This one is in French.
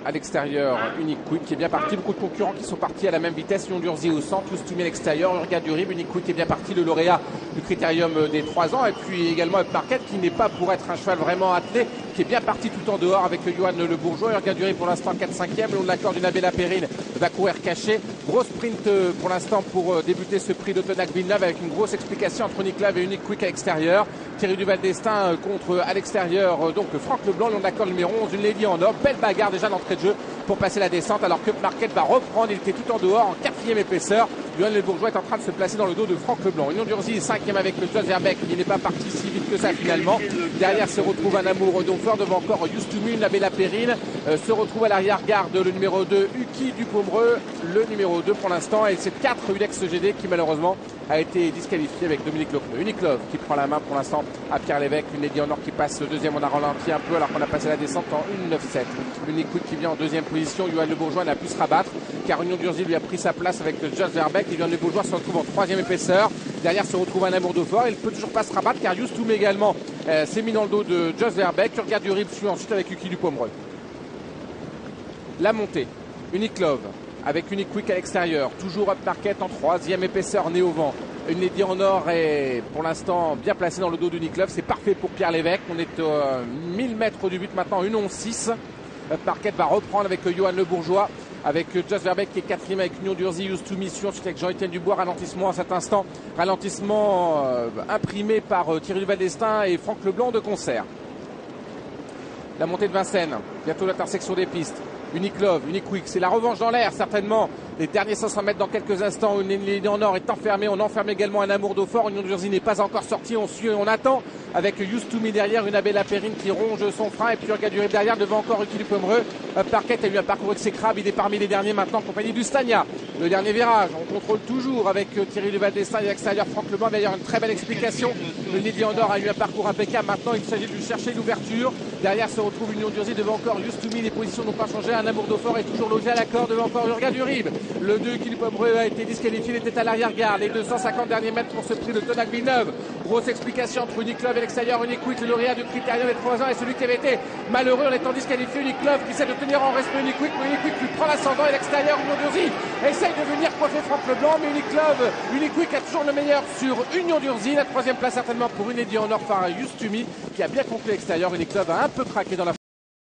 À l'extérieur, Unique Quick qui est bien parti, beaucoup de concurrents qui sont partis à la même vitesse, Union d'Urzy au centre, Ustoumi à l'extérieur, Urga Durib, Unique Quick qui est bien parti, le lauréat du critérium des 3 ans, et puis également Up Market qui n'est pas pour être un cheval vraiment attelé, qui est bien parti tout en dehors avec Johan Le Bourgeois. Urga Durib pour l'instant 4-5e, le long de l'accord du Nabella Perrine va courir caché. Gros sprint pour l'instant pour débuter ce prix de Tonac Villeneuve avec une grosse explication entre Unique Love et Unique Quick à l'extérieur. Thierry Duval d'Estaing contre à l'extérieur, donc Franck Leblanc, le long de l'accord numéro 11, une Lady en or, belle bagarre déjà d'entrée de jeu pour passer la descente, alors que Market va reprendre, il était tout en dehors en 4e épaisseur. Johan Le Bourgeois est en train de se placer dans le dos de Franck Leblanc. Union d'Urzy 5e avec le Jos Verbeek, il n'est pas parti si vite que ça finalement. Derrière se retrouve un Amour Donfort, devant encore Ustoumi, la Bella Perrine, se retrouve à l'arrière-garde le numéro 2 Uki Dupomereux, le numéro 2 pour l'instant, et c'est 4 Ulex GD qui malheureusement a été disqualifié avec Dominique Leclerc. Unique Love qui prend la main pour l'instant à Pierre Lévesque, une Lady en or qui passe deuxième, on a ralenti un peu alors qu'on a passé la descente en 1,97. Unique Quick qui vient en deuxième position, Johan Le Bourgeois n'a pu se rabattre car Union d'Urzy lui a pris sa place avec le Jos Verbeek, et Johan Le Bourgeois se retrouve en 3e épaisseur. Derrière se retrouve un Amour Donfort, il ne peut toujours pas se rabattre car Ustoumi également s'est mis dans le dos de Jos Verbeek. Urga Durib suit ensuite avec Uki Dupomereux. La montée, Unique Love avec Unique Quick à l'extérieur, toujours Up Market en 3e épaisseur, nez au vent. Une Lady en or est pour l'instant bien placée dans le dos d'Unique Love, c'est parfait pour Pierre Lévesque. On est 1000 mètres du but maintenant, 1,11,6. Up Market va reprendre avec Johan Le Bourgeois, avec Jos Verbeek qui est 4e avec Union d'Urzy, Ustoumi suit ensuite avec Jean-Étienne Dubois. Ralentissement à cet instant, ralentissement imprimé par Thierry Duval d'Estaing et Franck Leblanc de concert. La montée de Vincennes, bientôt l'intersection des pistes. Unique Love, Unique Quick, c'est la revanche dans l'air certainement. Les derniers 500 mètres dans quelques instants, une Lady en or est enfermée, on enferme également un Amour Donfort. Union d'Urzy n'est pas encore sorti, on suit, on attend avec Ustoumi derrière, une Bella Perrine qui ronge son frein, et puis Urga Durib derrière, devant encore Uki Dupomereux. Parquet a eu un parcours exécrable, il est parmi les derniers maintenant en compagnie du Stania. Le dernier virage, on contrôle toujours avec Thierry Duval d'Estaing et l'extérieur Franck Leblanc. D'ailleurs une très belle explication, le Lady en or a eu un parcours impeccable, maintenant il s'agit de lui chercher l'ouverture. Derrière se retrouve Union d'Urzy, devant encore Ustoumi, les positions n'ont pas changé, un Amour Donfort est toujours logé à l'accord, devant encore Urga Durib. Le 2 Uki Dupomereux a été disqualifié, il était à l'arrière-garde. Les 250 derniers mètres pour ce prix de Tonac Villeneuve. Grosse explication entre Unique Love et l'extérieur, Unique Quick, le lauréat du critérium des 3 ans et celui qui avait été malheureux en étant disqualifié. Unique Love qui essaie de tenir en respect Unique Quick, mais Unique Quick lui prend l'ascendant, et l'extérieur Union d'Urzy essaye de venir coiffer Franck Leblanc, mais Unique Quick a toujours le meilleur sur Union d'Urzy. La 3e place certainement pour une Lady en or par Ustoumi qui a bien conclu l'extérieur. Unique Love a un peu craqué dans la